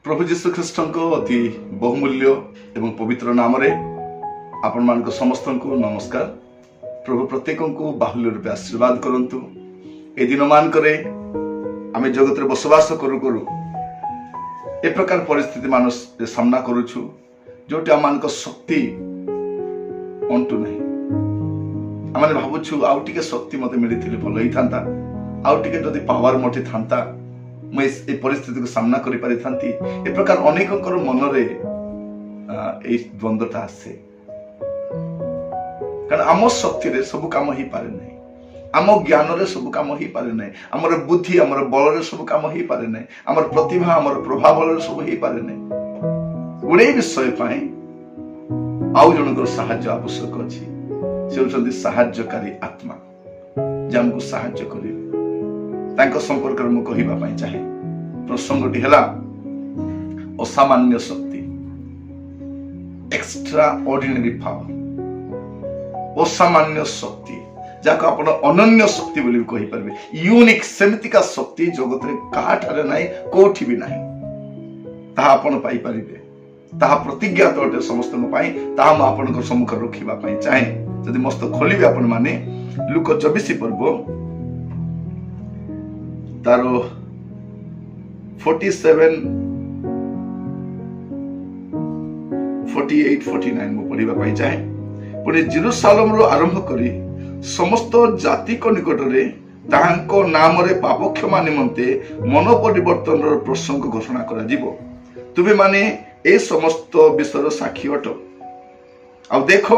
प्रभु जीशु ख्रीष्ट अति बहुमूल्य एवं पवित्र नाम रे आपण मान समस्त को नमस्कार। प्रभु प्रत्येक को बाहुल्य रूपे आशीर्वाद करंतु। ए दिन मानक आम जगत रे बसवास करू करू ए प्रकार परिस्थिति मान सामना करूछु जोटी आम शक्ति अंटू नहीं। आम भावुछु आउ टिके शक्ति मते मिली भल ही था, आउ टिके जदि पावर मोटी था मुझे परिस्थिति को सामना करि पारि थांती। ए प्रकार अनेकंकर मन रे ए द्वंद्वता आसे, कारण आम शक्ति रे सब काम ही पारे नहीं, आम ज्ञान रे सब काम ही पारे नहीं, आमर बुद्धि आमर बल रे सब काम ही पारे नहीं, आमर प्रतिभा आमर प्रभाव रे सब ही पारे नहीं। गुड़े विषय पाए आउ जनकर साहाय्य आवश्यक अछि। से होचंदी साहाय्यकारी आत्मा जे हमको साहाय्य करिवे। तांको संपर्क में कहिबा पई चाहे प्रसंगटी हला असामान्य शक्ति, एक्स्ट्रा ऑर्डिनरी पावर। असामान्य शक्ति जाको आपण अनन्य शक्ति बोली कहि परबे, यूनिक सेमितिका शक्ति जगत रे काठारे नाही, कोठी भी नाही। ताहा आपण पाई परिबे, ताहा प्रतिज्ञात अटे समस्त को पाई। ताहा म आपनकर सम्मुख रखिबा पई चाहे जदि मस्त खोलिबे आपण माने लूका 24 पर्व तारो 47, 48, 49 मु पढ़िबा पई चाहे। पुणे जेरूसालेम रो आरंभ करी समस्त जाति को निकट रे ताहांको नाम रे पाप क्षमा निमंते मन परिवर्तन रो प्रसंग घोषणा करा जीवो। तुबे माने ए समस्त विषय साक्षी अट। आ देखो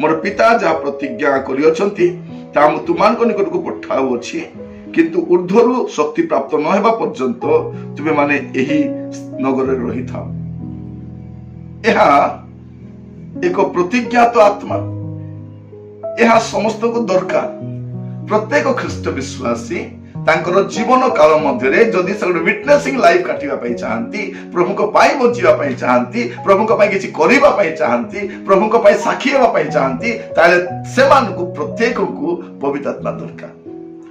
मोर पिता जा प्रतिज्ञा करि अछंती ता मु तुमानको निकट को पठाउ अछि, किंतु ऊर्ध्वरु शक्ति प्राप्त न हेबा पर्यंत तुमे माने एही नगर रही था। एहा एक प्रतिज्ञात आत्मा, एहा समस्त को दरकार। प्रत्येक ख्रीष्ट विश्वासी तांकर जीवन काल मध्यरे जदि से विटनेसिंग लाइफ काटिबा पई चाहंती, प्रभु को पाई बचिबा पई चाहंती, प्रभु को पाई किछि करिबा पई चाहंती, प्रभु को पाई साक्षी हेबा पई चाहंती, ताले सेमान को प्रत्येक को पवित्र आत्मा दरकार।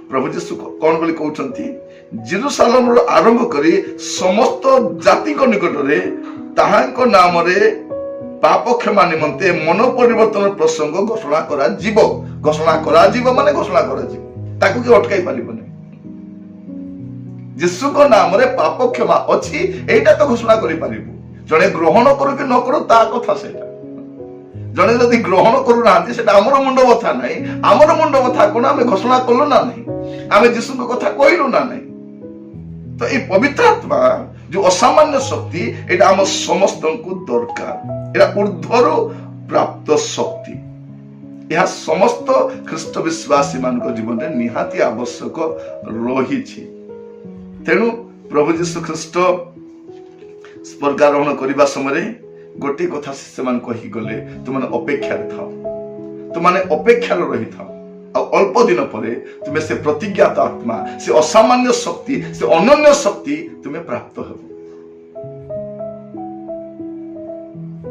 प्रभु जीशु कौन बोली कहउछंती, जेरूसालेम रो आरंभ करी समस्त जाति को निकट रे ताहांको नाम रे पाप क्षमा निमंते मन परिवर्तन प्रसंग घोषणा करा जीव। घोषणा करा जीव माने घोषणा करा जीव, ताकू के अटकाई पारिबने। जीशु को नाम रे पाप क्षमा अछि एटा तो घोषणा करि पारिबो। जणे ग्रहण करू कि न करू ता कथा सेटा। जणे जदि ग्रहण करू नांती सेटा हमर मुंड बथा नाही, हमर मुंड बथा कोन आमे घोषणा करलो ना नहीं, आमे जीशु को कथा कहलु ना नहीं। तो ए पवित्र आत्मा जो असामान्य शक्ति एटा हम समस्त को दरकार। एटा ऊर्ध्वरु प्राप्त शक्ति, यह समस्त ख्रीष्ट विश्वासी मान जीवन में निहाती आवश्यक रही। तेणु प्रभु जीशु ख्रीष्ट स्वर्गारोहण करने समय गोटे कथा से कही गले, तुमने अपेक्षा थाओ, तुमने अपेक्षा रही थाओ। अल्प दिन पर तुम्हें से प्रतिज्ञात आत्मा, से असामान्य शक्ति, से अनन्य शक्ति तुम्हें प्राप्त हो।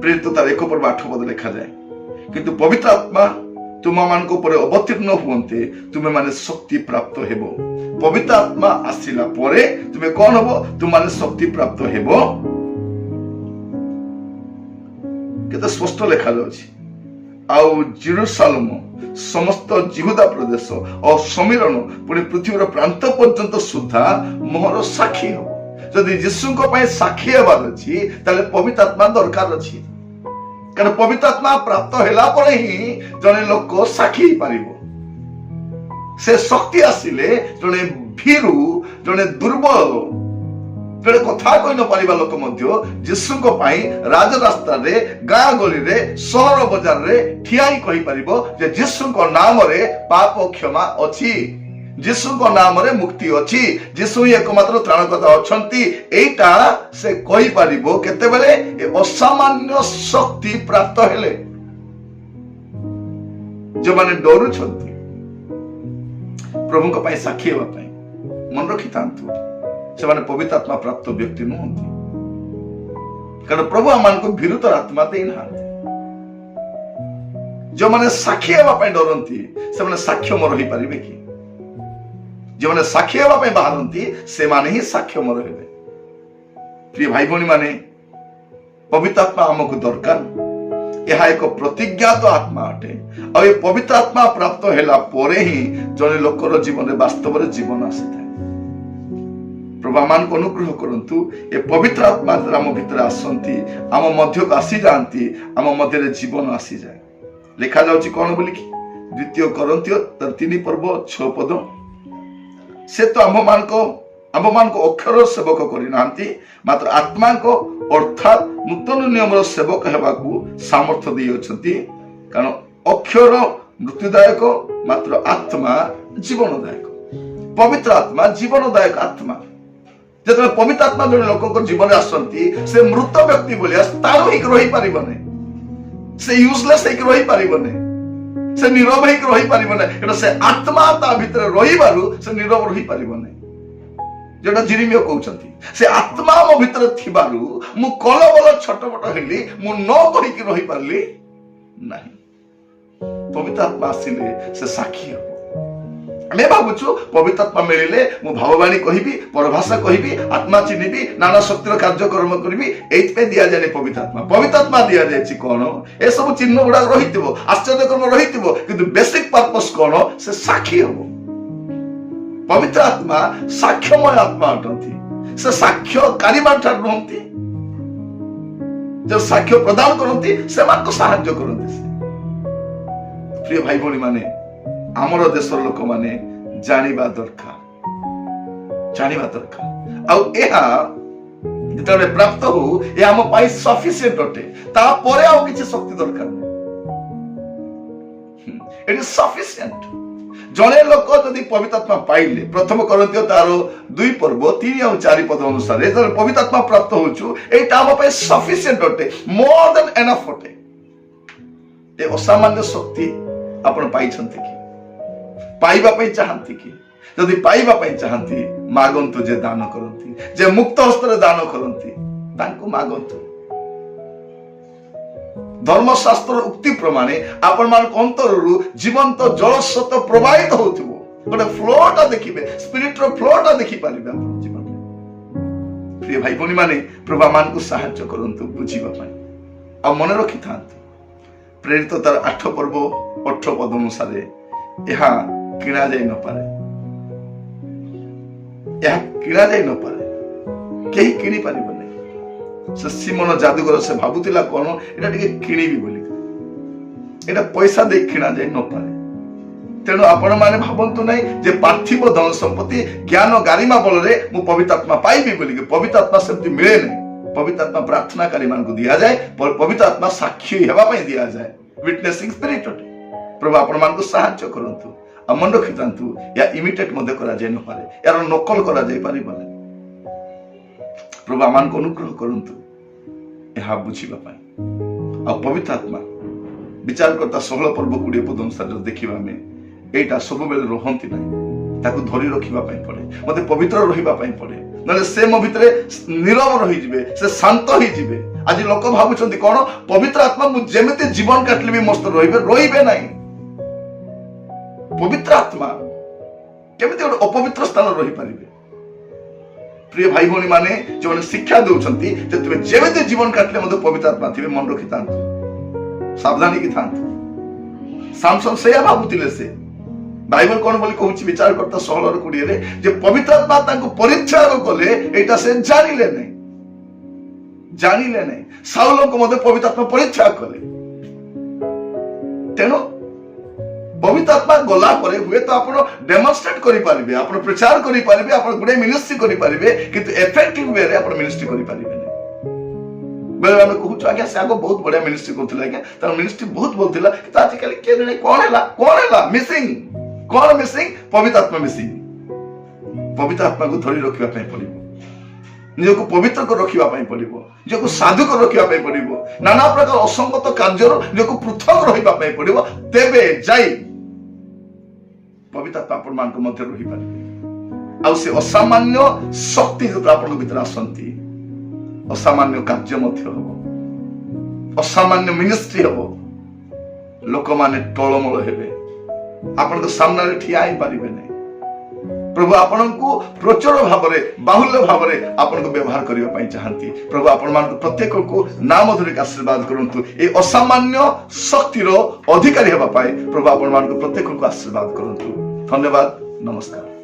प्रेरित तार 1 पर्व 8 पद लिखा जाए, किंतु पवित्र आत्मा तुम मान पर अवतीर्ण हुए तुम्हें माने शक्ति प्राप्त हेबो। पवित्र आत्मा आसिला परे तुम्हें कौन हबो, तुम माने शक्ति प्राप्त हेबो। केते स्पष्ट लिखा जाउछि। आउ जेरूसालेम समस्त जिहुदा प्रदेश और समीरण पुणी पृथ्वीर प्रांत पर्यंत सुधा मोहर साक्षी हो। जदि जीशु को पाए साक्षी हेबार अछि ताले पवित्र आत्मा दरकार अछि, कारण पवित्र आत्मा प्राप्त होला पर ही जने लोक साक्षी पारिबो। से शक्ति आसिले जने भीरु, जने दुर्बल, जने कथा कहि न पारिबा लोक मध्य जीशु को पाई राज रास्ता रे, गाँ गली रे, शहर बाजार रे ठियाई कहि पारिबो जे जीशु को नाम रे पाप क्षमा अछि, जीशु को नाम रे मुक्ति अछि, जीशु ही एकमात्र त्राणकर्ता अछंती। एटा से कहि पारिबो केते बेले ए असामान्य शक्ति प्राप्त हेले। जो माने डरू छंती प्रभु को पाई साक्षी हेबा पाई मन रखि तांतु, से माने पवित्र आत्मा प्राप्त व्यक्ति नहंती, कारण प्रभु आमान को विरुद्ध आत्मा दे नहांती। जो माने साक्षी हेबा पाई डरंती से माने साक्ष्य म रहि परिबे कि? जो माने साक्षी हेबा पाई बाहरंती से माने ही साक्ष्य म रहिबे। प्रिय भाई भौणी माने पवित्र आत्मा आमको दरकार। यह एक प्रतिज्ञात आत्मा अटे और ये पवित्र आत्मा प्राप्त होला परे ही जने लोकर जीवन वास्तव जीवन आसी था। प्रभु आम को अनुग्रह करंतु ये पवित्र आत्मा आम भितर आसंती आम मध्य को आसी जाती आम मध्य जीवन आसी जाए। लिखा जाउची कौन बोली कि 2 कोरिन्थियो 3 पर्व 6 पद से तो आम मान को अक्षर सेवक करी मात्र आत्मा को अर्थात नूतन नियम सेवक हेबाकू सामर्थ्य दी अछंती। कारण अक्षर मृत्युदायक मात्र आत्मा जीवनदायक। पवित्र आत्मा जीवनदायक आत्मा। जब पवित्र आत्मा जन लोक जीवन आसंती से मृत व्यक्ति बोलिया तार एक रही पारिबने, से यूजलेस एक रही पारिबने, से नीरव एक रही पारिबने। से आत्मा ता भीतर रही बारु से नीरव रही पारिबने। जोटा जिरिमियो कहउछंती से आत्मा मो भीतर थिबारु मु कलबल छटपट हेली मु न कहिकी रही पारली नाही। पवित्र आत्मा आसिले से साक्षी हो। मैं भावुछु पवित्र आत्मा मिलिले मु भाववाणी कहिबी, परभाषा कहिबी, आत्मा चिन्हिबी, नाना शक्तिर कार्यक्रम करिबी। एइतपे दिया जाने पवित्र आत्मा। पवित्र आत्मा दिया जायछि कोन ए सब चिन्ह गुडा रहितिबो, आश्चर्यक्रम रहितिबो, किंतु बेसिक पर्पस कोन से साक्षी हो। पवित्र आत्मा साक्ष्यमय आत्मा अटंती। से साक्ष्य कारिमान ठार रहंती। जो साक्ष्य प्रदान करंती से मानको सहाय्य करंती। प्रिय भाई भौणी माने आमर देशर लोक माने जानिबा दरकार, जानिबा दरकार। आउ एहा जेतबे प्राप्त हो ए आम पाई सफिशिएंट अटे। ता परे आउ किछि शक्ति दरकार नै। It is sufficient. जने लोक यदि पवित्र आत्मा पाइले 1 कोरिन्थियो 2 पर्व 3 और 4 पद अनुसार जब पवित्र आत्मा प्राप्त होचु एटा हम पे सफिशिएंट अटे, मोर देन एनफ अटे। ए असामान्य शक्ति आपण पाइछंती कि पाइबा पई चाहंती कि यदि पाइबा पई चाहंती मागंतु जे दान करंती, जे मुक्त हस्ତରେ दान करंती तांको मागंतु। धर्मशास्त्र उक्ति प्रमाणे आपण मान अंतररु जीवंत जल स्रोत प्रवाहित होथिबो। गोटे फ्लोटा देखिबे, स्पिरिट रो फ्लोटा देखि पारिबे आपण जीवन में। प्रिय भाई भौणी माने प्रभु मान को सहायता करंतु बुझिबा पई आ मन रखि थांतु। प्रेरित तार 8 पर्व 8 पद अनुसार यहा किणा जाय न पारे, यहा किणा जाय न पारे, केही किणी पारिबो। से सिमन जादूगर से भाबुतिला कोन एटा टिके किणीबी बोली, एटा पैसा दे किणा जाय न पारे। तेणु आपण माने भाबंतु नै जे पार्थिव धन संपत्ति ज्ञान गारिमा बल रे मु पवित्र आत्मा पाइबी बोली। पवित्र आत्मा सेमति मिले नै। पवित्र आत्मा प्रार्थनाकारी मान को दिया जाए, पवित्र आत्मा साक्षी हेबा पई दिया जाए, विटनेसिंग स्पिरिट अटे। प्रभु आपण मान को सहायता करंतु। आ मन रखितांतु या इमिटेट मध्ये करा जाय न पारे, यार नकल करा जाय पारिबो। प्रभु आमान को अनुग्रह करंतु यह बुझिबा पई। आ पवित्र आत्मा विचार करता 16 पर्व 20 पद अनुसार देखिबा में एटा सब बेले रहंती नै, ताकू धरि रखिबा पई पड़े, मते पवित्र रहिबा पई पड़े। नले से मो भितरे नीरव रहि जिवे, से शांत होई जिवे। आज लोक भाबुछंती कोन पवित्र आत्मा मु जेमिति जीवन काटले भी मस्त रहिबे नै। पवित्र आत्मा केमिति अपवित्र स्थान रहि पारिबे। प्रिय भाई भौणी माने जो शिक्षा देउछंती जे तुमे जेमिति जीवन काटले मते पवित्र आत्मा थिबे, मन रखि थांतु, सावधानी की थांतु। सामसन सेया भाबुतिले से बाइबल कोन बोली कहूची विचार करता 16 और 20 रे जे पवित्र आत्मा तांको परीक्षा कले एटा से जानिले नै, जानिले नै। साउल को मते पवित्र आत्मा परीक्षा कले। तेनो पवित्र आत्मा गला परे हुए तो आपण डेमोन्स्ट्रेट करि पारिबे, आपण प्रचार करि पारिबे, आपण गुडे मिनिस्ट्री करि पारिबे, किंतु इफेक्टिव वे रे आपण मिनिस्ट्री करि पारिबे नै। बेले हम कहू छ आज्ञा से आगो बहुत बढ़िया मिनिस्ट्री करथिला आज्ञा, त मिनिस्ट्री बहुत बोलथिला कि आज काली के नै कोन हैला मिसिंग, कोन मिसिंग? पवित्र आत्मा मिसिंग। पवित्र आत्मा को धरि रखिबा पई पड़िबो, निज को पवित्र को रखिबा पई पड़िबो, निज को साधु को रखिबा पई पड़िबो, नाना प्रकार असंगत कार्य निज को पृथक रहिबा पई पड़िबो। तेबे जाई पवित्र आत्मा आपण मान को मध्य रहि पारे। आ से असामान्य शक्ति जो आपण को भीतर आसंती, असामान्य कार्य मध्य हो, असामान्य मिनिस्ट्री हो। लोक माने टळमळ हेबे, आपण को सामने ठिया ही पारिबे नै। प्रभु आपणको प्रचुर भावरे बाहुल्य भावरे आपणको व्यवहार करिवा पई चाहंती प्रभु आपण मान प्रत्येक को नाम धरिक आशीर्वाद करंतु ए असामान्य शक्तिर अधिकारी हेबा पाए प्रभु आपण मान प्रत्येक को आशीर्वाद करंतु धन्यवाद नमस्कार।